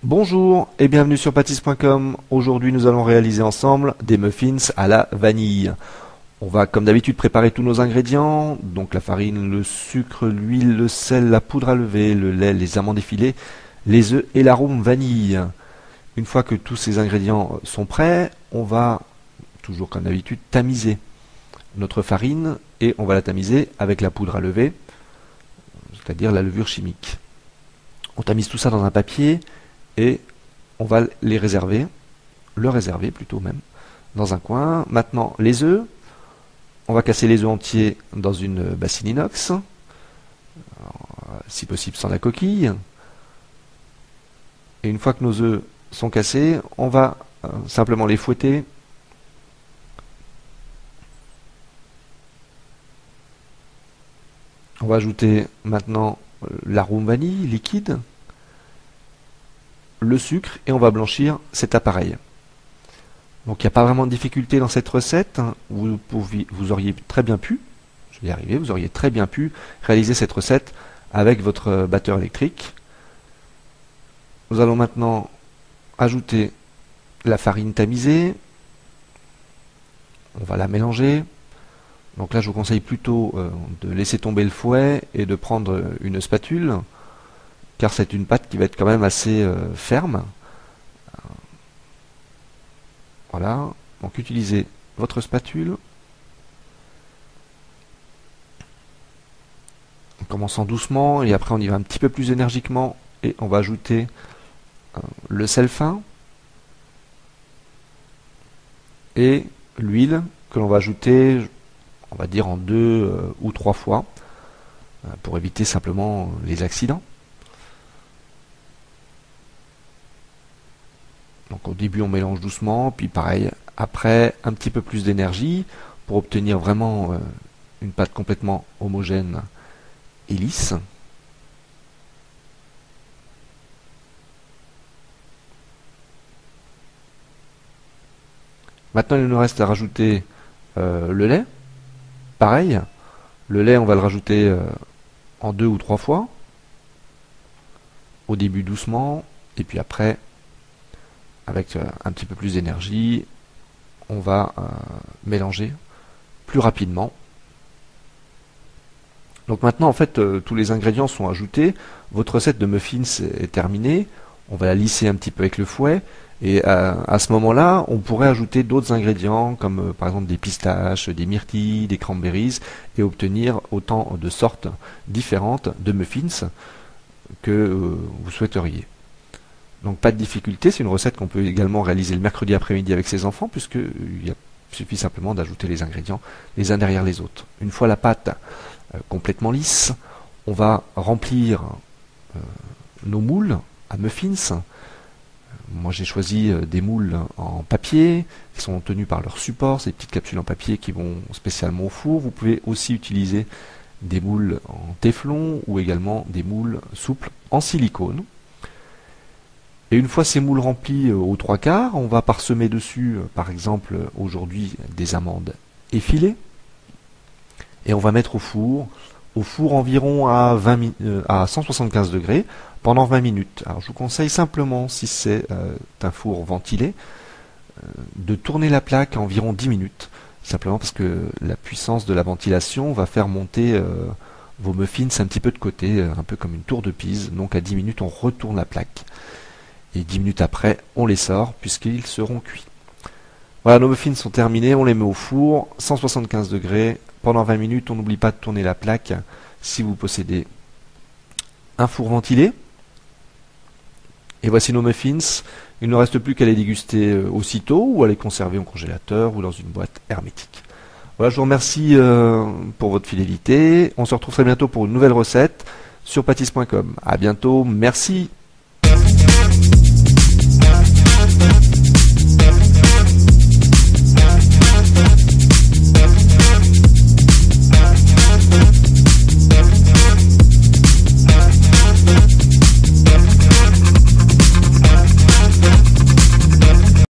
Bonjour et bienvenue sur pâtisse.com. Aujourd'hui nous allons réaliser ensemble des muffins à la vanille. On va comme d'habitude préparer tous nos ingrédients, donc la farine, le sucre, l'huile, le sel, la poudre à lever, le lait, les amandes effilées, les œufs et l'arôme vanille. Une fois que tous ces ingrédients sont prêts, on va, toujours comme d'habitude, tamiser notre farine et on va la tamiser avec la poudre à lever, c'est-à-dire la levure chimique. On tamise tout ça dans un papier et on va le réserver plutôt même, dans un coin. Maintenant, les œufs, on va casser les œufs entiers dans une bassine inox, si possible sans la coquille. Et une fois que nos œufs sont cassés, on va simplement les fouetter. On va ajouter maintenant l'arôme vanille liquide, le sucre et on va blanchir cet appareil. Donc il n'y a pas vraiment de difficulté dans cette recette. Vous auriez très bien pu, je vais y arriver, vous auriez très bien pu réaliser cette recette avec votre batteur électrique. Nous allons maintenant ajouter la farine tamisée. On va la mélanger. Donc là je vous conseille plutôt de laisser tomber le fouet et de prendre une spatule, car c'est une pâte qui va être quand même assez ferme. Voilà, donc utilisez votre spatule. En commençant doucement et après on y va un petit peu plus énergiquement et on va ajouter le sel fin et l'huile que l'on va ajouter, on va dire en 2 ou 3 fois pour éviter simplement les accidents. Donc au début on mélange doucement, puis pareil, après un petit peu plus d'énergie pour obtenir vraiment une pâte complètement homogène et lisse. Maintenant il nous reste à rajouter le lait. Pareil, le lait on va le rajouter en 2 ou 3 fois. Au début doucement, et puis après avec un petit peu plus d'énergie, on va mélanger plus rapidement. Donc maintenant en fait tous les ingrédients sont ajoutés, votre recette de muffins est terminée, on va la lisser un petit peu avec le fouet, et à ce moment-là on pourrait ajouter d'autres ingrédients comme par exemple des pistaches, des myrtilles, des cranberries, et obtenir autant de sortes différentes de muffins que vous souhaiteriez. Donc pas de difficulté, c'est une recette qu'on peut également réaliser le mercredi après-midi avec ses enfants, puisqu'il suffit simplement d'ajouter les ingrédients les uns derrière les autres. Une fois la pâte complètement lisse, on va remplir nos moules à muffins. Moi j'ai choisi des moules en papier, qui sont tenus par leur support, ces petites capsules en papier qui vont spécialement au four. Vous pouvez aussi utiliser des moules en téflon ou également des moules souples en silicone. Et une fois ces moules remplis aux 3/4, on va parsemer dessus, par exemple aujourd'hui, des amandes effilées. Et on va mettre au four environ à 175 degrés pendant 20 minutes. Alors je vous conseille simplement, si c'est un four ventilé, de tourner la plaque à environ 10 minutes. Simplement parce que la puissance de la ventilation va faire monter vos muffins un petit peu de côté, un peu comme une tour de Pise. Donc à 10 minutes, on retourne la plaque. Et 10 minutes après, on les sort puisqu'ils seront cuits. Voilà, nos muffins sont terminés, on les met au four, 175 degrés, pendant 20 minutes. On n'oublie pas de tourner la plaque si vous possédez un four ventilé. Et voici nos muffins. Il ne reste plus qu'à les déguster aussitôt ou à les conserver au congélateur ou dans une boîte hermétique. Voilà, je vous remercie pour votre fidélité. On se retrouve très bientôt pour une nouvelle recette sur pâtisse.com. À bientôt, merci.